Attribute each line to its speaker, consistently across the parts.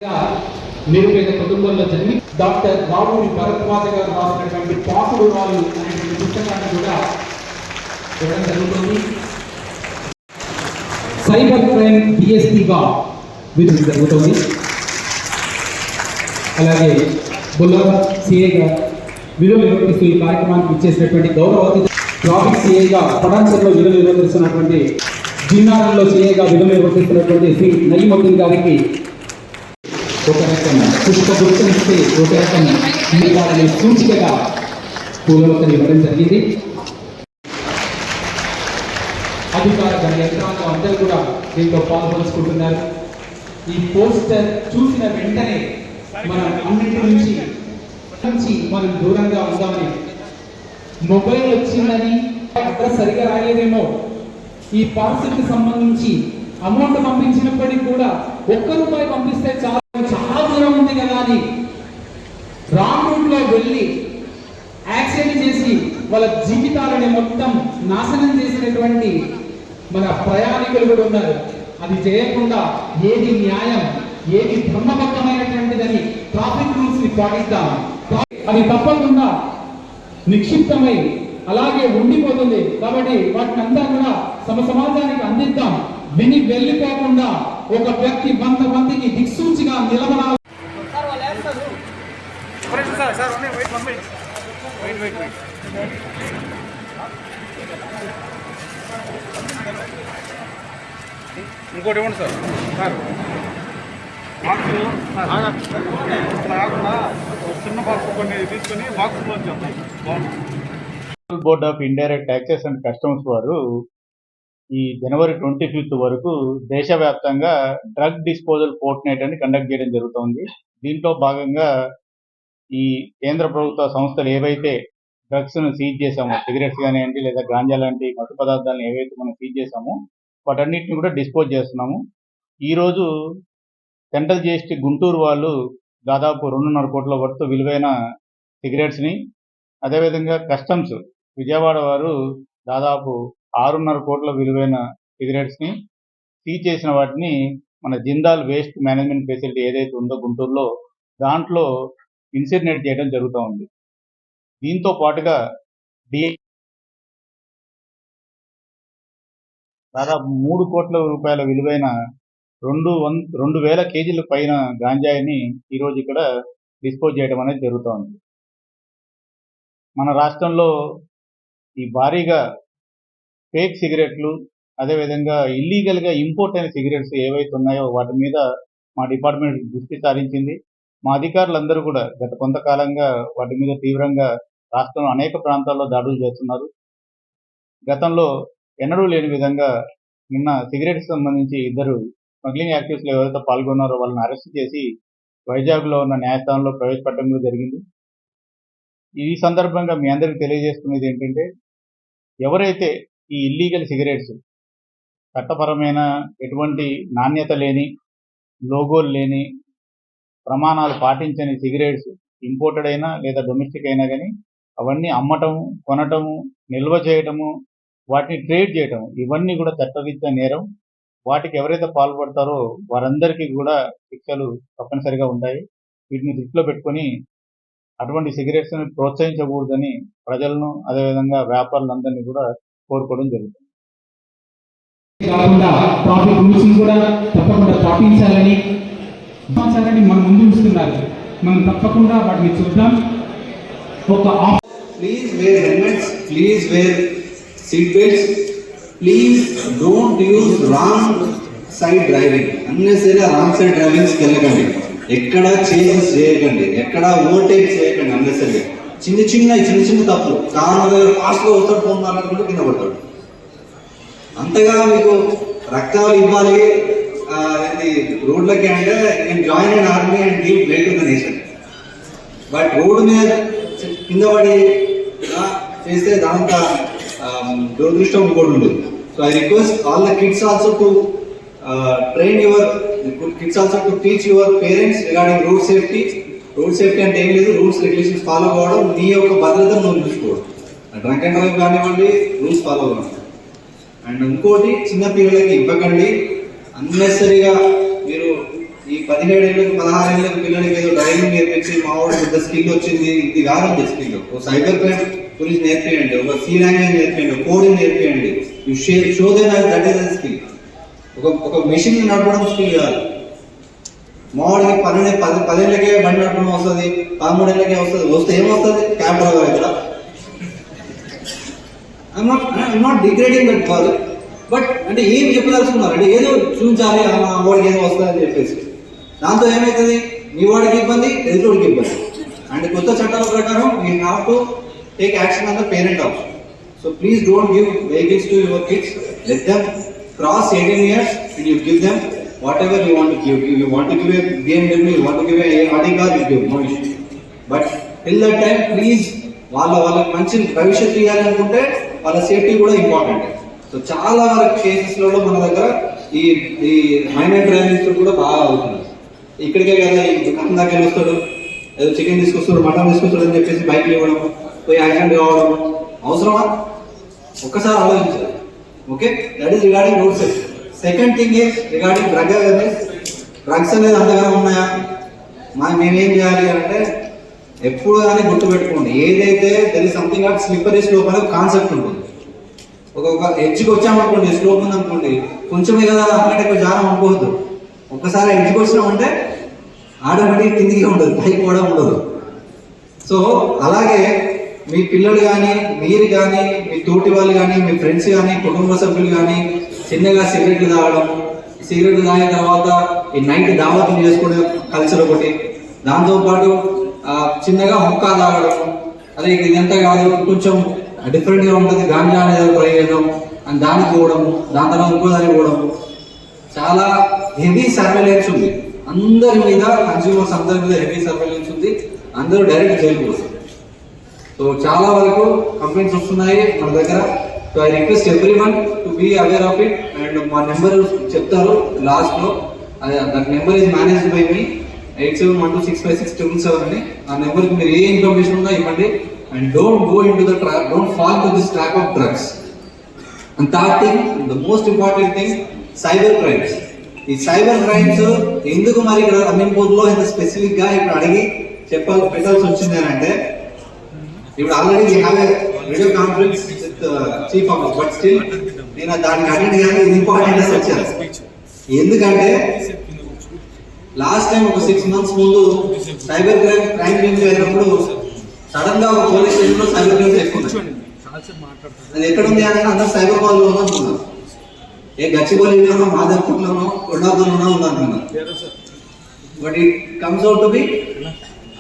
Speaker 1: నిరుపేద కుటుంబంలో జరిగి డాక్టర్ రావుడి భరద్వాజ గారు రాసినటువంటి పాకుడు రాళ్ళు అనేటువంటి పుస్తకాన్ని కూడా ఇవ్వడం జరుగుతుంది. సైబర్ క్రైమ్ డిఎస్పీగా వీరు జరుగుతుంది. అలాగే బుల్లారం సిఐగా విధులు నిర్వహిస్తూ ఈ కార్యక్రమానికి ఇచ్చేసినటువంటి గౌరవ అతిథి ట్రాఫిక్ సిఐగా పటాన్చర్లో విధులు నిర్వహిస్తున్నటువంటి జిన్నారంలో సిఐగా విధులు నిర్వహిస్తున్నటువంటి శ్రీ నయీముద్దీన్ గారికి ఒక రకం పుష్ప గుర్తిస్తే ఒక రకం వారిని సూచికగా పూలవతలు ఇవ్వడం జరిగింది. అధికార యంత్రాంగం అందరూ కూడా దీంట్లో పాల్పంచుకుంటున్నారు. ఈ పోస్టర్ చూసిన వెంటనే మనం అన్నింటి నుంచి మనం దూరంగా ఉందామని, మొబైల్ వచ్చిందని అడ్రస్ సరిగా రాలేదేమో, ఈ పార్సల్కి సంబంధించి అమౌంట్ పంపించినప్పటికీ కూడా ₹1 పంపిస్తే చాలా దూరం ఉంది కదా అని రాంగ్ రూట్ లో వెళ్ళి యాక్సిడెంట్ చేసి వాళ్ళ జీవితాలని మొత్తం నాశనం చేసినటువంటి మన ప్రయాణికులు కూడా ఉన్నారు. అది చేయకుండా ఏది న్యాయం, ఏది బ్రహ్మబద్ధమైనటువంటిదని ట్రాఫిక్ రూల్స్ ని పాటిద్దాం. అది తప్పకుండా నిక్షిప్తమై అలాగే ఉండిపోతుంది. కాబట్టి వాటిని అంతా కూడా సమాజానికి అందిద్దాం. విని వెళ్ళిపోకుండా ఒక వ్యక్తి 100 మందికి దిక్సూచిగా నిలబడాలి.
Speaker 2: ఇంకోటి ఇవ్వండి సార్. చిన్న బాక్స్ కొన్ని తీసుకొని బాక్స్లో
Speaker 3: board of indirect taxes and customs వారు ఈ జనవరి 25 వరకు దేశవ్యాప్తంగా డ్రగ్ డిస్పోజల్ ఫోర్ట్ నైట్ అని కండక్ట్ చేయడం జరుగుతుంది. దీంట్లో భాగంగా ఈ కేంద్ర ప్రభుత్వ సంస్థలు ఏవైతే డ్రగ్స్ను సీజ్ చేశామో, సిగరెట్స్ కానివ్వండి లేదా గాంజా లాంటి మత్తు పదార్థాలను ఏవైతే మనం సీజ్ చేశామో వాటన్నిటిని కూడా డిస్పోజ్ చేస్తున్నాము. ఈరోజు సెంట్రల్ జిఎస్టీ గుంటూరు వాళ్ళు దాదాపు 2.5 కోట్ల వర్త్ విలువైన సిగరెట్స్ని, అదేవిధంగా కస్టమ్స్ విజయవాడ వారు దాదాపు 6.5 కోట్ల విలువైన సిగరెట్స్ని సీజ్ చేసిన వాటిని మన జిందాల్ వేస్ట్ మేనేజ్మెంట్ ఫెసిలిటీ ఏదైతే ఉందో గుంటూరులో దాంట్లో ఇన్సినరేట్ చేయడం జరుగుతూ ఉంది. దీంతో పాటుగా దాదాపు 3 కోట్ల రూపాయల విలువైన 2,000 కేజీల పైన గాంజాయిని ఈరోజు ఇక్కడ డిస్పోజ్ చేయడం అనేది జరుగుతూ ఉంది. మన రాష్ట్రంలో ఈ భారీగా ఫేక్ సిగరెట్లు, అదేవిధంగా ఇల్లీగల్గా ఇంపోర్ట్ అయిన సిగరెట్స్ ఏవైతే ఉన్నాయో వాటి మీద మా డిపార్ట్మెంట్ దృష్టి సారించింది. మా అధికారులందరూ కూడా గత కొంతకాలంగా వాటి మీద తీవ్రంగా రాష్ట్రంలో అనేక ప్రాంతాల్లో దాడులు చేస్తున్నారు. గతంలో ఎన్నడూ లేని విధంగా నిన్న సిగరెట్స్ సంబంధించి 2 స్మగ్లింగ్ యాక్టివిటీస్లో ఎవరైతే పాల్గొన్నారో వాళ్ళని అరెస్ట్ చేసి వైజాగ్లో ఉన్న న్యాయస్థానంలో ప్రవేశపెట్టడం కూడా జరిగింది. ఈ సందర్భంగా మీ అందరికీ తెలియజేస్తున్నది ఏంటంటే, ఎవరైతే ఈ ఇల్లీగల్ సిగరెట్స్ చట్టపరమైన ఎటువంటి నాణ్యత లేని, లోగోలు లేని, ప్రమాణాలు పాటించని సిగరెట్స్ ఇంపోర్టెడ్ అయినా లేదా డొమెస్టిక్ అయినా కానీ అవన్నీ అమ్మటం, కొనటము, నిల్వ చేయటము, వాటిని ట్రేడ్ చేయటం ఇవన్నీ కూడా చట్టరీత్యా నేరం. వాటికి ఎవరైతే పాల్పడతారో వారందరికీ కూడా శిక్షలు తప్పనిసరిగా ఉంటాయి. వీటిని దృష్టిలో పెట్టుకొని అటువంటి సిగరెట్స్ని ప్రోత్సహించకూడదని ప్రజలను అదేవిధంగా వ్యాపారులందరినీ కూడా కోరుకోవడం జరుగుతుంది.
Speaker 1: కాకుండా ట్రాఫిక్ రూల్స్ కూడా తప్పకుండా పాటించాలని మన ముందు ఉంచుతున్నారు. మనం తప్పకుండా వాటిని చూద్దాం.
Speaker 4: Please wear helmets, please wear seat belts, please don't use wrong side driving. Unnecessary wrong side డ్రైవింగ్స్కి వెళ్ళకండి. ఎక్కడ చేంజెస్ చేయకండి, ఎక్కడ ఓవర్టేక్ చేయకండి. అన్నెసరీ చిన్న తప్పులు. కారు దగ్గర ఫాస్ట్గా వస్తాడు, ఫోన్ మాట్లాడుకుంటూ కింద పడతాడు. అంతగా మీకు రక్తాలు ఇవ్వాలి రోడ్లకి అంటే నేను జాయిన్ అయిన army and give blade to the nation. But road మీద కింద పడి చేస్తే దాంతో దురదృష్టం కూడా ఉండదు. So I request all the kids also to train your kids also to teach your parents regarding road safety. Road safety అంటే ఏం లేదు, రూల్స్ రెగ్యులేషన్స్ ఫాలో అవ్వడం, నీ యొక్క భద్రతను నువ్వు చూసుకోవడం. డ్రంక్ అండ్ డ్రైవ్ కానివ్వండి, రూల్స్ ఫాలో అవ్వడం. అండ్ ఇంకోటి, చిన్న పిల్లలకి ఇవ్వకండి. అన్నెసరీగా మీరు ఈ 17 ఏళ్ళకి 16 ఏళ్ళకి పిల్లలకి ఏదో డ్రైవింగ్ నేర్పించి మా వాడు పెద్ద స్కిల్ వచ్చింది, ఇది కాదండి స్కిల్. ఒక సైబర్ క్రైమ్ గురించి నేర్పియండి, ఒక సి లాంగ్వేజ్ నేర్పియండి, కోడింగ్ నేర్పియండి. You show them that is a skill. ఒక మెషిన్ నడపడం స్కిల్ కాదు. మావాడికి 10 ఏళ్ళకే బండి నడపడం వస్తుంది, 13 ఏళ్ళకే వస్తుంది. వస్తే ఏమొస్తుంది? క్యాబ్ డ్రైవర్ అవుతుందా? ఐఎమ్ నాట్ డిగ్రేడింగ్ దట్ కాదు. బట్ అంటే ఏం చెప్పదలుచుకున్నారు అంటే ఏదో చూపించాలి వాడికి ఏదో వస్తుంది అని చెప్పేసి. దాంతో ఏమవుతుంది? మీ వాడికి ఇబ్బంది, ఎదుటివాడికి ఇబ్బంది. అండ్ కొత్త చట్టాల ప్రకారం we have to take action on the parent also. So please don't give vehicles to your kids. Let them cross 18 years and you give them whatever you want to give. You want to give a BMW, you want to give a Audi car, you give, no issue. But till that time, please, వాళ్ళకి మంచి భవిష్యత్తు ఇవ్వాలనుకుంటే వాళ్ళ safety కూడా important. So చాలా వరకు కేసెస్లలో మన దగ్గర ఈ మైనర్ డ్రైవింగ్స్ కూడా బాగా అవుతుంది. ఇక్కడికే కదా ఈ దుకాణం దాకా వస్తాడు, ఏదో చికెన్ తీసుకొస్తాడు, మటన్ తీసుకొస్తాడు అని చెప్పేసి బైక్ ఇవ్వడం, పోయి యాక్సిడెంట్ కావడం అవసరమా? ఒక్కసారి ఆలోచించాలి. Okay, that is regarding road safety. Second thing is regarding drug awareness. Drugs అనేది అంతగానే ఉన్నాయా? మేమేం చేయాలి అంటే ఎప్పుడు కానీ గుర్తుపెట్టుకోండి, ఏదైతే there is something of slippery slope అనే కాన్సెప్ట్ ఉంటుంది. ఒక ఎడ్జ్కి వచ్చామనుకోండి, స్లోప్ ఉంది అనుకోండి, కొంచెమే కదా అక్కడే ఎక్కువ జారం అనుకోవద్దు. ఒక్కసారి ఎడ్జ్కి వచ్చినామంటే ఆటోమేటిక్ కిందికి ఉండదు, పైకి కూడా ఉండదు. సో అలాగే మీ పిల్లలు కానీ, మీరు కానీ, మీ తోటి వాళ్ళు కానీ, మీ ఫ్రెండ్స్ కానీ, కుటుంబ సభ్యులు కానీ చిన్నగా సిగరెట్లు తాగడం, సిగరెట్లు తాగిన తర్వాత ఈ నైట్ దావతులు చేసుకునే కల్చర్ ఒకటి, దాంతోపాటు చిన్నగా హుక్కా తాగడం, అదే ఇదంతా కాదు కొంచెం డిఫరెంట్గా ఉంటుంది గాంజా అనేది ట్రై చేయడం అని దానికి పోవడం, దాని తర్వాత ఇంకో దానికి పోవడం. చాలా హెవీ సర్వేలెన్స్ ఉంది అందరి మీద, కన్స్యూమర్స్ అందరి మీద హెవీ సర్వేలెన్స్ ఉంది. అందరూ డైరెక్ట్ జైలుకి వస్తారు. సో చాలా వరకు కంప్లైంట్స్ వస్తున్నాయి మన దగ్గర. So I request every one to be aware of it. And మా నెంబర్ చెప్తారు లాస్ట్లో, that number is managed by me, 8712656777 అని. ఆ నెంబర్కి మీరు ఏ ఇన్ఫర్మేషన్ ఉందో ఇవ్వండి. And don't go into the trap, don't fall to this trap of drugs. And third thing, the most important thing, cyber crimes. ఈ సైబర్ క్రైమ్స్ ఎందుకు మరి ఇక్కడ అమీన్పూర్లో ఇంత స్పెసిఫిక్గా ఇప్పుడు అడిగి పెట్టాల్సి వచ్చింది అని అంటే, ఇప్పుడు already we have a video conference with chief office, but still నేను దానికి అటెండ్ కానీ ఇది ఇంపార్టెంట్ అని వచ్చాను. ఎందుకంటే లాస్ట్ టైం ఒక 6 months ముందు సైబర్ క్రైమ్ న్యూస్ అయినప్పుడు సడన్ గా ఒక పోలీస్ స్టేషన్ లో సైబర్ క్రైమ్స్ ఎక్కువ అది ఎక్కడ ఉంది అని అందరూ సైబర్ కాల్ లో అనుకున్నారు. ఏ గచ్చిబౌలిలోనో, మాధవపూర్లోనో, కొండాపూర్లోనో ఉందనుకున్నారు. But it comes out to be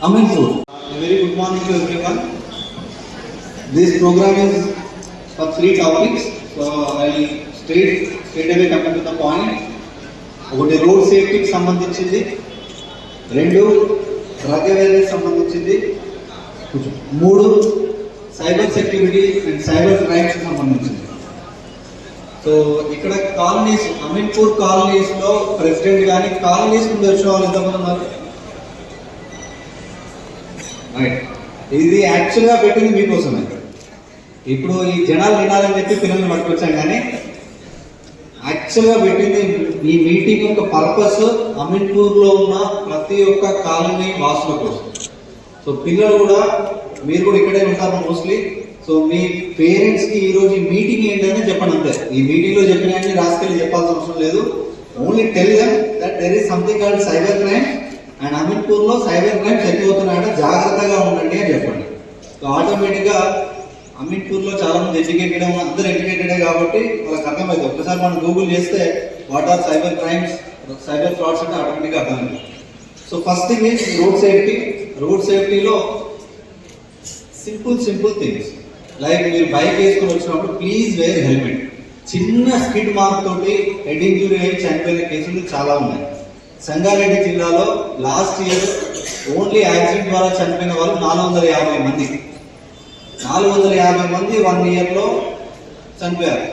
Speaker 4: Ameenpur. Very good morning to everyone. This program is for 3 topics. So I straight away coming to the point. ఒకటి రోడ్ సేఫ్టీకి సంబంధించింది, 2 డ్రగ్ అవేర్నెస్ సంబంధించింది, 3 cyber security and cyber crimes సంబంధించింది. సో ఇక్కడ colonies, Ameenpur colonies లో president కానీ colonies ముందు వచ్చిన వాళ్ళు ఎంతమంది ఉన్నారు? ఇది యాక్చువల్గా పెట్టింది మీకోసమే. ఇప్పుడు ఈ జనాలు వినాలని చెప్పి పిల్లల్ని పట్టుకొచ్చాం, కానీ యాక్చువల్గా పెట్టింది ఈ మీటింగ్ యొక్క పర్పస్ అమీన్పూర్లో ఉన్న ప్రతి ఒక్క కాలనీ వాసుల కోసం. సో పిల్లలు కూడా, మీరు కూడా ఇక్కడే ఉంటారు మోస్ట్లీ. సో మీ పేరెంట్స్కి ఈరోజు ఈ మీటింగ్ ఏంటనే చెప్పండి అంతే. ఈ మీటింగ్లో చెప్పినవన్నీ రాసుకెళ్ళి చెప్పాల్సిన అవసరం లేదు. Only tell them that there is something called cyber crime and అమీన్పూర్లో సైబర్ క్రైమ్స్ ఎక్కువ అవుతున్నాయంటే జాగ్రత్తగా ఉండండి అని చెప్పండి. సో ఆటోమేటిక్గా అమీన్పూర్లో చాలా మంది ఎడ్యుకేటెడ్, అందరూ ఎడ్యుకేటెడే కాబట్టి వాళ్ళకి అర్థమవుతుంది. ఒక్కసారి మనం గూగుల్ చేస్తే what are cyber crimes, cyber frauds అంటే ఆటోమేటిక్గా అర్థమైంది. So first thing is road safety. Road సేఫ్టీలో సింపుల్ థింగ్స్ లైక్ మీరు బైక్ వేసుకొని వచ్చినప్పుడు ప్లీజ్ వేర్ హెల్మెట్. చిన్న స్కిడ్ మార్క్ తోటి హెడ్ ఇంజురీ అయ్యి చనిపోయిన కేసులు చాలా ఉన్నాయి. సంగారెడ్డి జిల్లాలో లాస్ట్ ఇయర్ ఓన్లీ యాక్సిడెంట్ ద్వారా చనిపోయిన వాళ్ళు 450 మంది. 450 మంది 1 yearలో చనిపోయారు.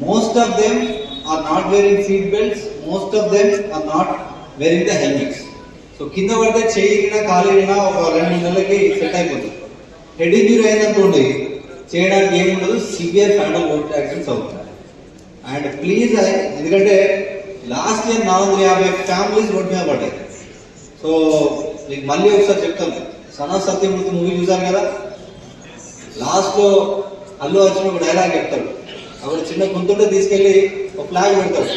Speaker 4: Most of them are not wearing seat belts, most of them are not wearing the helmets. So కింద పడితే చేయినా కాలినా ఒక 2 నెలలకి సెట్ అయిపోతుంది. హెడ్ ఇంజురీ అయిందనుకోండి చేయడానికి ఏముండదు, సివియర్ ఫ్యాటల్ రోడ్ యాక్సిడెంట్స్ అవుతాయి. అండ్ ప్లీజ్, ఎందుకంటే లాస్ట్ ఇయర్ 450 ఫ్యామిలీస్ రోడ్ మీద పడ్డాయి. సో మీకు మళ్ళీ ఒకసారి చెప్తాను, సనా సత్యమూర్తి మూవీ చూసారు కదా, లాస్ట్లో అల్లు అర్జున్ ఒక డైలాగ్ చెప్తాడు, అక్కడ చిన్న గుంతుంటే తీసుకెళ్ళి ఒక ఫ్లాగ్ పెడతాడు.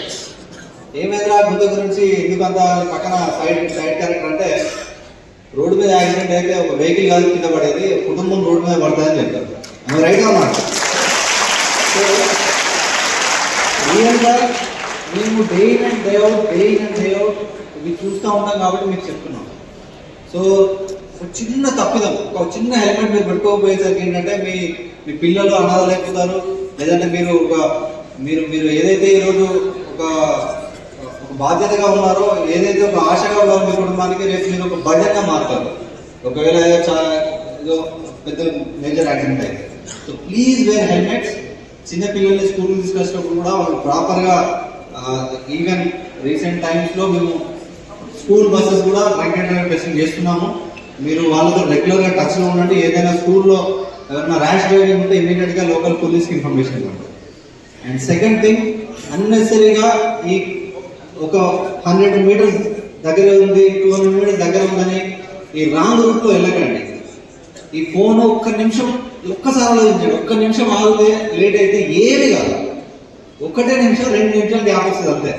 Speaker 4: ఏమైందిరా గుంత గురించి ఎందుకంత పక్కన సైడ్ క్యారెక్టర్ అంటే, రోడ్డు మీద యాక్సిడెంట్ అయితే ఒక వెహికల్ కాదు కింద పడేది, కుటుంబం రోడ్డు మీద పడతాయని చెప్తారు. మనం రైట్ అన్నమాట. సో రియల్గా మేము day in and day out ఇవి చూస్తూ ఉంటాం కాబట్టి మీకు చెప్తున్నాం. సో ఒక చిన్న తప్పిదం, ఒక చిన్న హెల్మెట్ మీరు పెట్టుకోకపోయేసరికి ఏంటంటే మీ పిల్లలు అనాథలు అయిపోతారు, లేదంటే మీరు ఏదైతే ఈరోజు ఒక బాధ్యతగా ఉన్నారో, ఏదైతే ఒక ఆశగా ఉన్నారో మీ కుటుంబానికి, రేపు మీరు ఒక బడ్జెట్గా మారుతారు ఒకవేళ ఏదో పెద్ద మేజర్ యాక్సిడెంట్ అయితే. So please wear helmets. చిన్నపిల్లల్ని స్కూల్కి తీసుకొచ్చినప్పుడు కూడా వాళ్ళు ప్రాపర్గా, ఈవెన్ రీసెంట్ టైమ్స్లో మేము స్కూల్ బస్సెస్ కూడా డ్రంక్ అండ్ డ్రైవ్ టెస్టింగ్ చేస్తున్నాము. మీరు వాళ్ళతో రెగ్యులర్గా టచ్లో ఉండండి. ఏదైనా స్కూల్లో ఏదైనా ర్యాష్ డ్రైవింగ్ ఉంటే ఇమీడియట్గా లోకల్ పోలీస్కి ఇన్ఫర్మేషన్ ఇవ్వండి. అండ్ సెకండ్ థింగ్, అన్నెసరీగా ఈ ఒక 100 మీటర్స్ దగ్గర ఉంది, 200 మీటర్స్ దగ్గర ఉందని ఈ రాంగ్ రూట్లో వెళ్ళకండి. ఈ ఫోన్ ఒక్కసారి ఆలోచించండి, ఒక్క నిమిషం ఆగితే లేట్ అయితే ఏమి కాదు, 1 నిమిషం 2 నిమిషాలు గ్యాప్ వస్తుంది అంతే.